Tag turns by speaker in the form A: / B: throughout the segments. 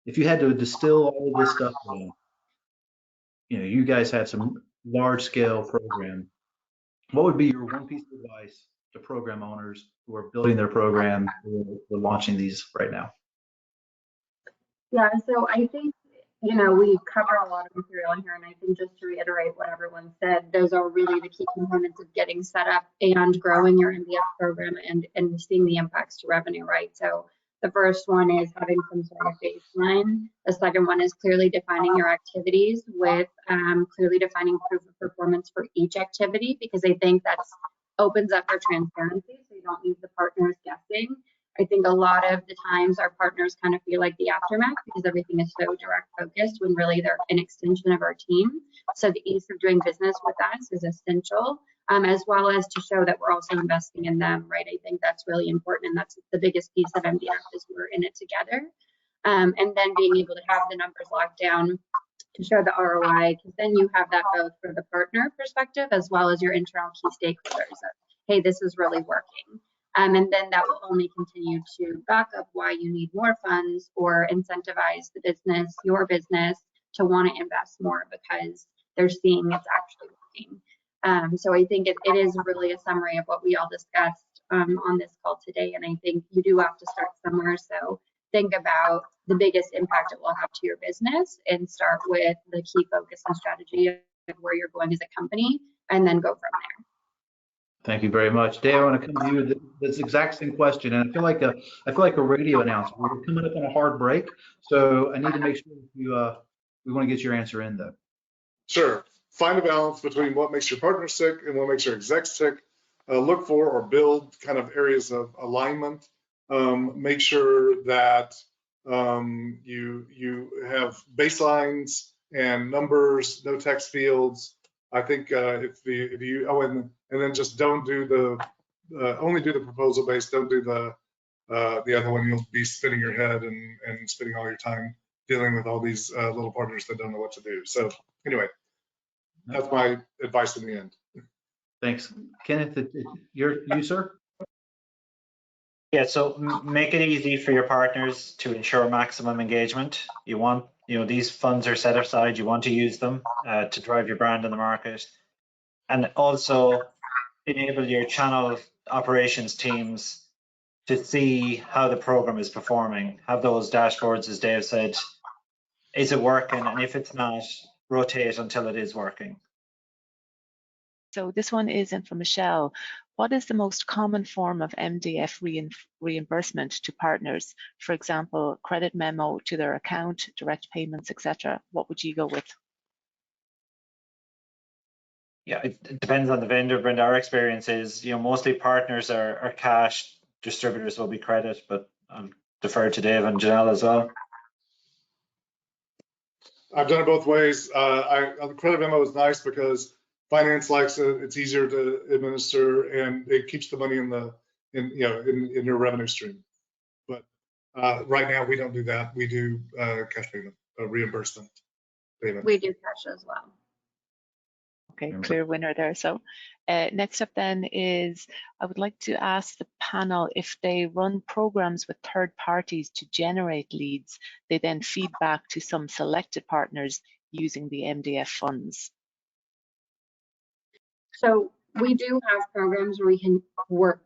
A: if you had to distill all of this stuff down, you guys have some large scale program. What would be your one piece of advice to program owners who are building their program or launching these right now?
B: Yeah, so I think, we've covered a lot of material in here, and I think just to reiterate what everyone said, those are really the key components of getting set up and growing your MDF program and seeing the impacts to revenue, right? So the first one is having some sort of baseline. The second one is clearly defining your activities with clearly defining proof of performance for each activity, because I think that opens up for transparency, so you don't leave the partners guessing. I think a lot of the times our partners kind of feel like the aftermath because everything is so direct focused when really they're an extension of our team. So the ease of doing business with us is essential, as well as to show that we're also investing in them, right? I think that's really important, and that's the biggest piece of MDF is we're in it together. And then being able to have the numbers locked down to show the ROI, because then you have that both for the partner perspective as well as your internal key stakeholders of, hey, this is really working. And then that will only continue to back up why you need more funds or incentivize the business, your business, to want to invest more because they're seeing it's actually working. So I think it is really a summary of what we all discussed on this call today. And I think you do have to start somewhere. So think about the biggest impact it will have to your business and start with the key focus and strategy of where you're going as a company, and then go from there.
A: Thank you very much, Dave. I want to come to you with this exact same question, and I feel like a radio announcer. We're coming up on a hard break, so I need to make sure we want to get your answer in though.
C: Sure. Find a balance between what makes your partner tick and what makes your execs tick. Look for or build kind of areas of alignment. Make sure that you have baselines and numbers, no text fields. I think if you and then just don't do the only do the proposal based, don't do the other one. You'll be spinning your head and spending all your time dealing with all these little partners that don't know what to do. So anyway, that's my advice in the end.
A: Thanks, Kenneth. You sir?
D: Yeah, so make it easy for your partners to ensure maximum engagement. You want, these funds are set aside, you want to use them to drive your brand in the market. And also enable your channel operations teams to see how the program is performing. Have those dashboards, as Dave said. Is it working? And if it's not, rotate until it is working.
E: So this one is in from Michelle. What is the most common form of MDF reimbursement to partners? For example, credit memo to their account, direct payments, etc. What would you go with?
D: Yeah, it depends on the vendor, Brenda. Our experience is, mostly partners are cash, distributors will be credit, but I'll defer to Dave and Janelle as well.
C: I've done it both ways. The credit memo is nice because finance likes it. It's easier to administer, and it keeps the money in your revenue stream. But right now we don't do that. We do cash payment, reimbursement payment.
B: We do cash as well.
E: Okay, clear winner there. So next up then is, I would like to ask the panel if they run programs with third parties to generate leads, they then feed back to some selected partners using the MDF funds.
B: So we do have programs where we can work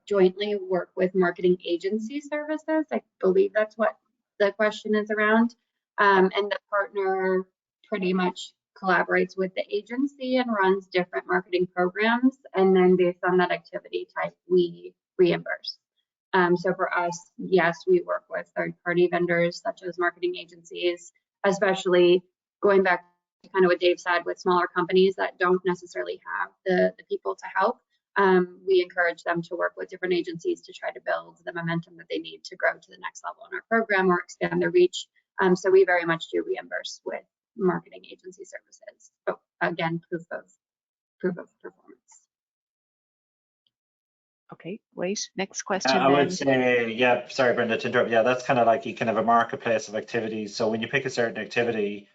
B: with marketing agency services. I believe that's what the question is around. And the partner pretty much collaborates with the agency and runs different marketing programs. And then based on that activity type, we reimburse. So for us, yes, we work with third-party vendors such as marketing agencies, especially going back to kind of what Dave said with smaller companies that don't necessarily have the people to help. We encourage them to work with different agencies to try to build the momentum that they need to grow to the next level in our program or expand their reach. So we very much do reimburse with marketing agency services, but again, proof of performance.
E: Okay, great. Next question.
D: I would say, yeah, sorry, Brenda, to interrupt. Yeah, that's kind of like you can have a marketplace of activities. So when you pick a certain activity,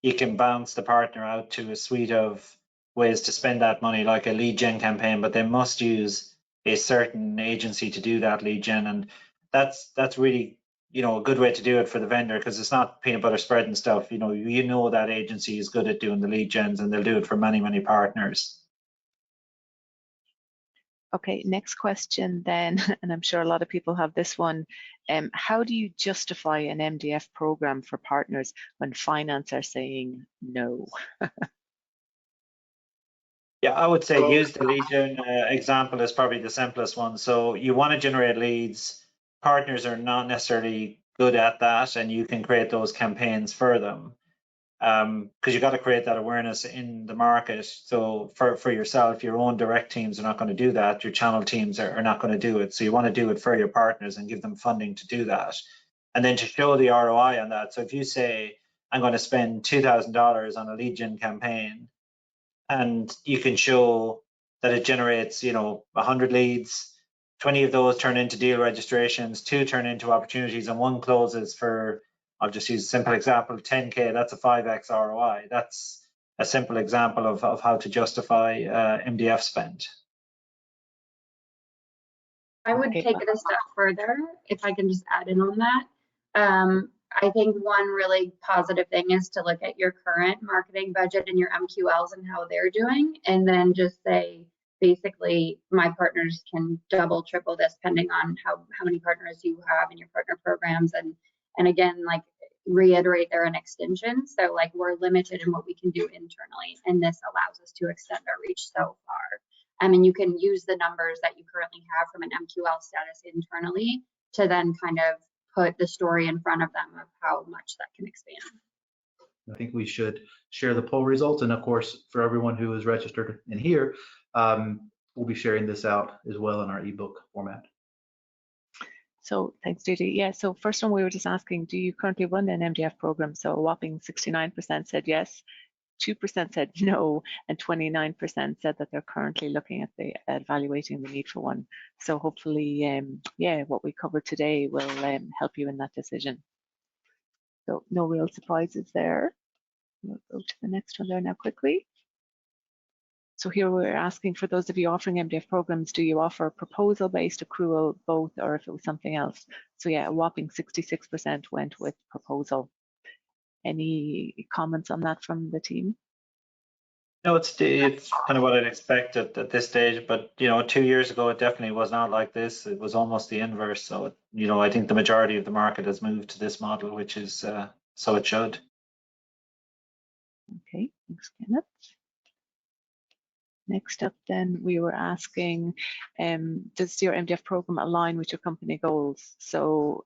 D: you can bounce the partner out to a suite of ways to spend that money, like a lead gen campaign, but they must use a certain agency to do that lead gen. And that's really you know, a good way to do it for the vendor, because it's not peanut butter spread and stuff. You know that agency is good at doing the lead gens, and they'll do it for many, many partners.
E: Okay, next question then, and I'm sure a lot of people have this one. How do you justify an MDF program for partners when finance are saying no?
D: Yeah, I would say use the lead gen example is probably the simplest one. So you want to generate leads. Partners are not necessarily good at that, and you can create those campaigns for them. Because you got to create that awareness in the market. So for yourself, your own direct teams are not going to do that. Your channel teams are not going to do it. So you want to do it for your partners and give them funding to do that. And then to show the ROI on that. So if you say, I'm going to spend $2,000 on a lead gen campaign, and you can show that it generates, 100 leads, 20 of those turn into deal registrations, 2 turn into opportunities, and 1 closes for, I'll just use a simple example, 10K, that's a 5x ROI. That's a simple example of how to justify MDF spend.
B: I would take it a step further, if I can just add in on that. I think one really positive thing is to look at your current marketing budget and your MQLs and how they're doing, and then just say, basically, my partners can double, triple this, depending on how many partners you have in your partner programs. And again, like, reiterate they're an extension. So like, we're limited in what we can do internally, and this allows us to extend our reach so far. I mean, you can use the numbers that you currently have from an MQL status internally to then kind of put the story in front of them of how much that can expand.
A: I think we should share the poll results. And of course, for everyone who is registered in here, we'll be sharing this out as well in our ebook format.
E: So thanks, Judy. Yeah, so first one, we were just asking, do you currently run an MDF program? So a whopping 69% said yes, 2% said no, and 29% said that they're currently looking at evaluating the need for one. So hopefully, yeah, what we covered today will help you in that decision. So no real surprises there. We'll go to the next one there now quickly. So here we're asking, for those of you offering MDF programs, do you offer proposal-based, accrual, both, or if it was something else? So yeah, a whopping 66% went with proposal. Any comments on that from the team?
D: No, it's kind of what I'd expect at this stage, but 2 years ago it definitely was not like this. It was almost the inverse. So I think the majority of the market has moved to this model, which is so it should.
E: Okay, thanks, Kenneth. Next up, then, we were asking, does your MDF program align with your company goals? So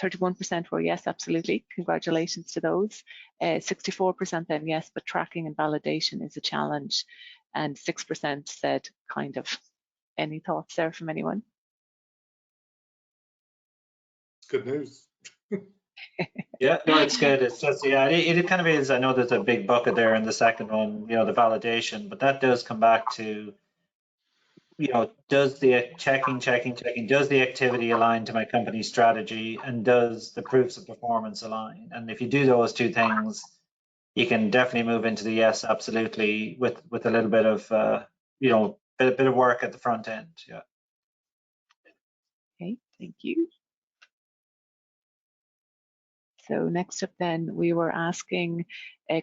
E: 31% were yes, absolutely. Congratulations to those. 64% then yes, but tracking and validation is a challenge. And 6% said kind of. Any thoughts there from anyone?
C: Good news.
D: Yeah, no, it's good. It's just, yeah, it kind of is. I know there's a big bucket there in the second one, the validation, but that does come back to, does the checking, does the activity align to my company's strategy, and does the proofs of performance align? And if you do those 2 things, you can definitely move into the yes, absolutely, with a little bit of, bit of work at the front end. Yeah.
E: Okay, thank you. So next up then, we were asking,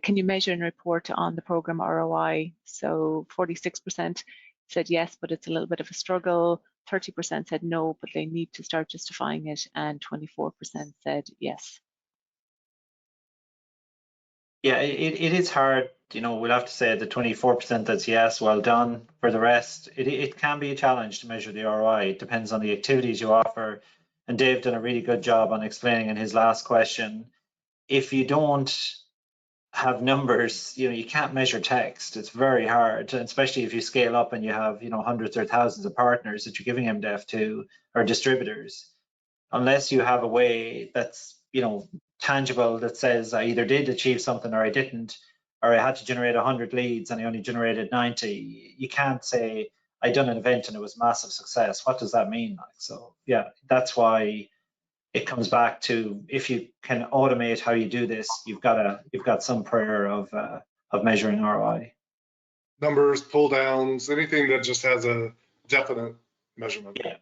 E: can you measure and report on the program ROI? So 46% said yes, but it's a little bit of a struggle. 30% said no, but they need to start justifying it. And 24% said yes.
D: Yeah, it is hard. We'll have to say the 24% that's yes, well done. For the rest, it can be a challenge to measure the ROI. It depends on the activities you offer. And Dave done a really good job on explaining in his last question. If you don't have numbers, you can't measure text. It's very hard, and especially if you scale up and you have, hundreds or thousands of partners that you're giving MDF to, or distributors. Unless you have a way that's, tangible, that says I either did achieve something or I didn't, or I had to generate 100 leads and I only generated 90. You can't say I done an event and it was massive success. What does that mean? So yeah, that's why it comes back to, if you can automate how you do this, you've got some prayer of measuring ROI.
C: Numbers, pull downs, anything that just has a definite measurement.
D: Yeah,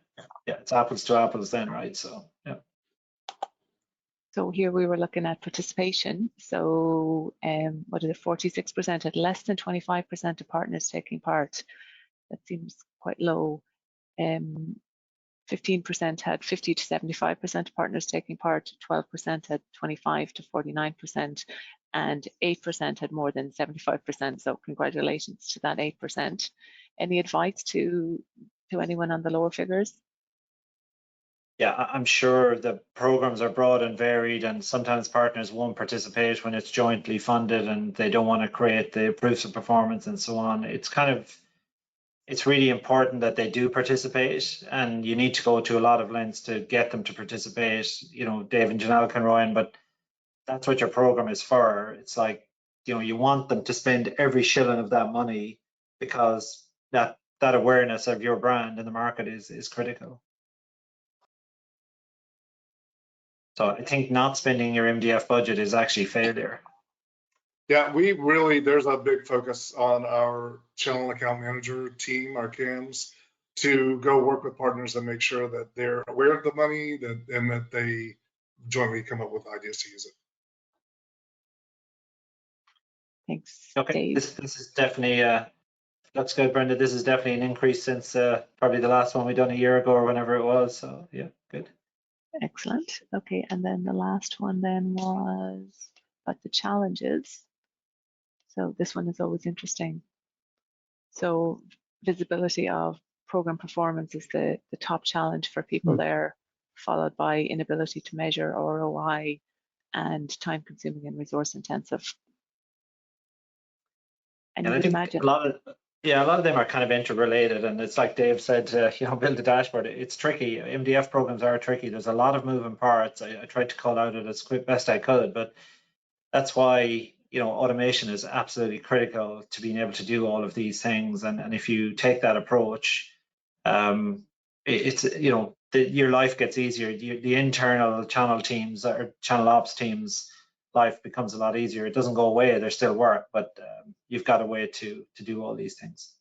D: it's apples to apples then, right? So yeah.
E: So here we were looking at participation. So what is it? 46% had less than 25% of partners taking part. That seems quite low. 15% had 50 to 75% of partners taking part. 12% had 25 to 49%, and 8% had more than 75%. So congratulations to that 8%. Any advice to anyone on the lower figures?
D: Yeah, I'm sure the programs are broad and varied, and sometimes partners won't participate when it's jointly funded and they don't want to create the proofs of performance and so on. It's really important that they do participate, and you need to go to a lot of lengths to get them to participate. You know, Dave and Janelle can run, but that's what your program is for. It's like, you know, you want them to spend every shilling of that money, because that awareness of your brand in the market is critical. So I think not spending your MDF budget is actually failure.
C: Yeah, there's a big focus on our channel account manager team, our CAMs, to go work with partners and make sure that they're aware of the money and that they jointly come up with ideas to use it.
E: Thanks,
D: Okay,
E: Dave.
D: this is definitely looks good, Brenda. This is definitely an increase since probably the last one we done a year ago or whenever it was. So yeah, good.
E: Excellent. Okay, and then the last one then was about the challenges. So this one is always interesting. So visibility of program performance is the top challenge for people there, followed by inability to measure ROI and time consuming and resource intensive. And you
D: I
E: would
D: think
E: imagine
D: a lot of them are kind of interrelated, and it's like Dave said, you know, build a dashboard. It's tricky. MDF programs are tricky. There's a lot of moving parts. I tried to call out it as best I could, but that's why, you know, automation is absolutely critical to being able to do all of these things. And if you take that approach, it's, you know, your life gets easier. The internal channel teams or channel ops teams life becomes a lot easier. It doesn't go away. There's still work, but you've got a way to do all these things.